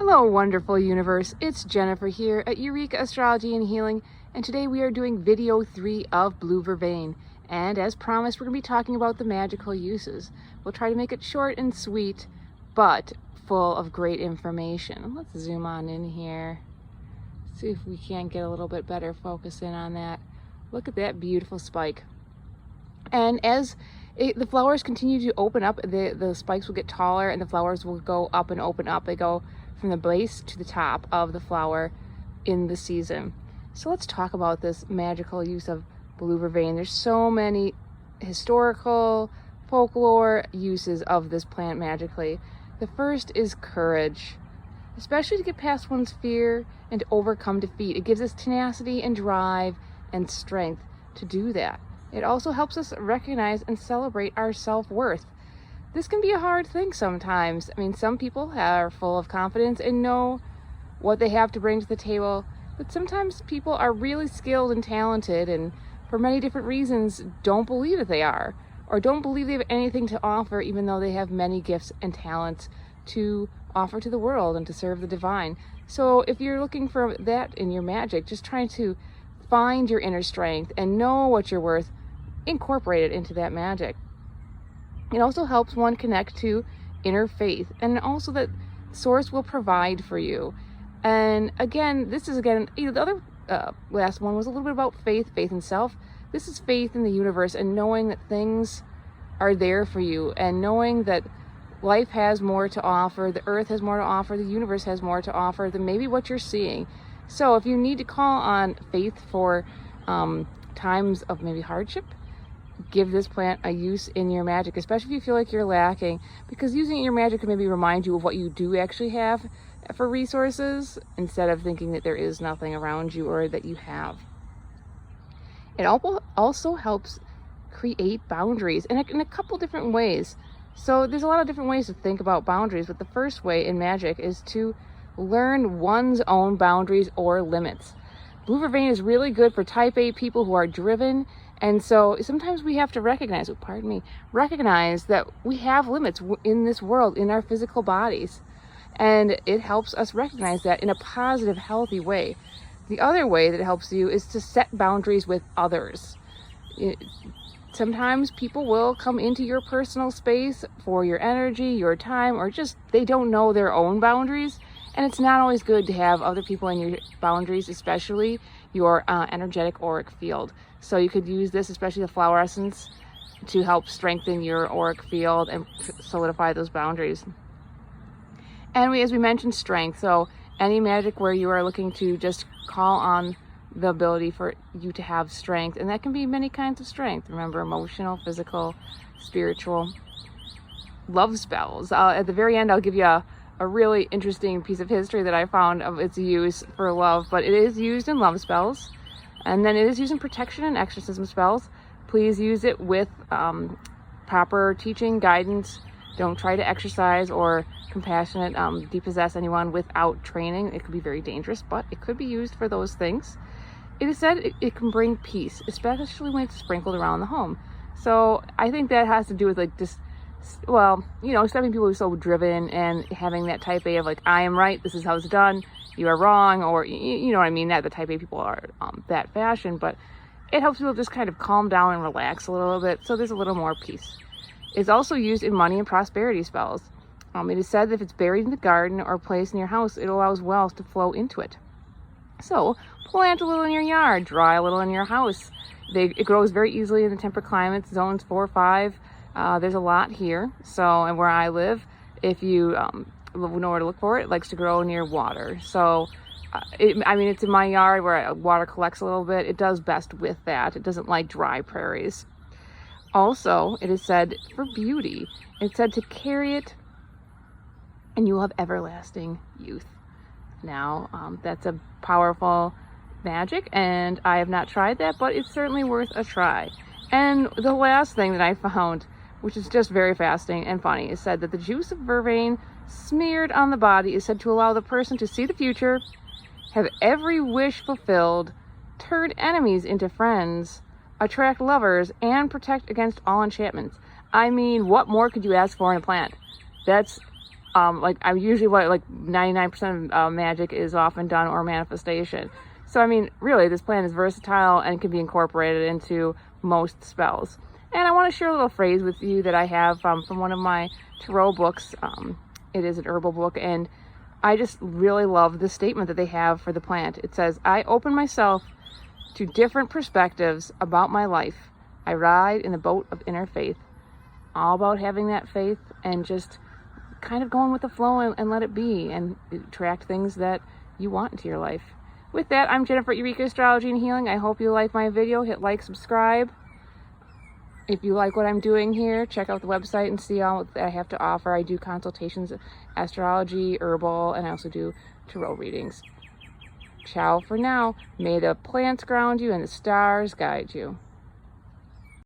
Hello, wonderful universe. It's Jennifer here at Eureka Astrology and Healing, and today we are doing video 3 of Blue Vervain. And as promised, we're going to be talking about the magical uses. We'll try to make it short and sweet, but full of great information. Let's zoom on in here. See if we can get a little bit better focus in on that. Look at that beautiful spike. And as the flowers continue to open up, the spikes will get taller and the flowers will go up and open up. They go from the base to the top of the flower in the season. So let's talk about this magical use of Blue Vervain. There's so many historical, folklore uses of this plant magically. The first is courage, especially to get past one's fear and to overcome defeat. It gives us tenacity and drive and strength to do that. It also helps us recognize and celebrate our self-worth. This can be a hard thing sometimes. I mean, some people are full of confidence and know what they have to bring to the table, but sometimes people are really skilled and talented and for many different reasons don't believe that they are, or don't believe they have anything to offer even though they have many gifts and talents to offer to the world and to serve the divine. So if you're looking for that in your magic, just trying to find your inner strength and know what you're worth, incorporate it into that magic. It also helps one connect to inner faith, and also that source will provide for you. And again, this is the other last one was a little bit about faith in self. This is faith in the universe and knowing that things are there for you, and knowing that life has more to offer, the earth has more to offer, the universe has more to offer than maybe what you're seeing. So if you need to call on faith for times of maybe hardship, give this plant a use in your magic, especially if you feel like you're lacking, because using it in your magic can maybe remind you of what you do actually have for resources instead of thinking that there is nothing around you or that you have. It also helps create boundaries in a couple different ways. So there's a lot of different ways to think about boundaries, but the first way in magic is to learn one's own boundaries or limits. Blue Vervain is really good for type A people who are driven. And so sometimes we have to recognize that we have limits in this world, in our physical bodies. And it helps us recognize that in a positive, healthy way. The other way that it helps you is to set boundaries with others. Sometimes people will come into your personal space for your energy, your time, or just they don't know their own boundaries. And it's not always good to have other people in your boundaries, especially your energetic auric field. So you could use this, especially the flower essence, to help strengthen your auric field and solidify those boundaries. And as we mentioned, strength. So any magic where you are looking to just call on the ability for you to have strength, and that can be many kinds of strength. Remember, emotional, physical, spiritual. Love spells. At the very end, I'll give you a really interesting piece of history that I found of its use for love, but it is used in love spells, and then it is used in protection and exorcism spells. Please use it with proper teaching, guidance. Don't try to exercise or compassionate depossess anyone without training. It could be very dangerous, but it could be used for those things. It is said it can bring peace, especially when it's sprinkled around the home. So I think that has to do with like just, well, you know, stopping people who are so driven and having that type A of like, I am right, this is how it's done, you are wrong, or you know what I mean, that the type A people are that fashion, but it helps people just kind of calm down and relax a little bit, so there's a little more peace. It's also used in money and prosperity spells. It is said that if it's buried in the garden or placed in your house, it allows wealth to flow into it. So plant a little in your yard, dry a little in your house. It grows very easily in the temperate climates, zones 4 or 5. There's a lot here. So, and where I live, if you know where to look for it, it likes to grow near water. So, it's in my yard where water collects a little bit. It does best with that. It doesn't like dry prairies. Also, it is said for beauty. It's said to carry it and you will have everlasting youth. Now, that's a powerful magic, and I have not tried that, but it's certainly worth a try. And the last thing that I found, which is just very fascinating and funny, is said that the juice of vervain smeared on the body is said to allow the person to see the future, have every wish fulfilled, turn enemies into friends, attract lovers, and protect against all enchantments. I mean, what more could you ask for in a plant? That's Like I'm usually like 99% of magic is often done or manifestation. So I mean, really, this plant is versatile and can be incorporated into most spells. And I want to share a little phrase with you that I have from one of my tarot books. It is an herbal book, and I just really love the statement that they have for the plant. It says, "I open myself to different perspectives about my life. I ride in the boat of inner faith." All about having that faith and just kind of going with the flow and let it be and attract things that you want into your life. With that, I'm Jennifer at Eureka Astrology and Healing. I hope you like my video. Hit like, subscribe. If you like what I'm doing here, check out the website and see all that I have to offer. I do consultations, astrology, herbal, and I also do tarot readings. Ciao for now. May the plants ground you and the stars guide you.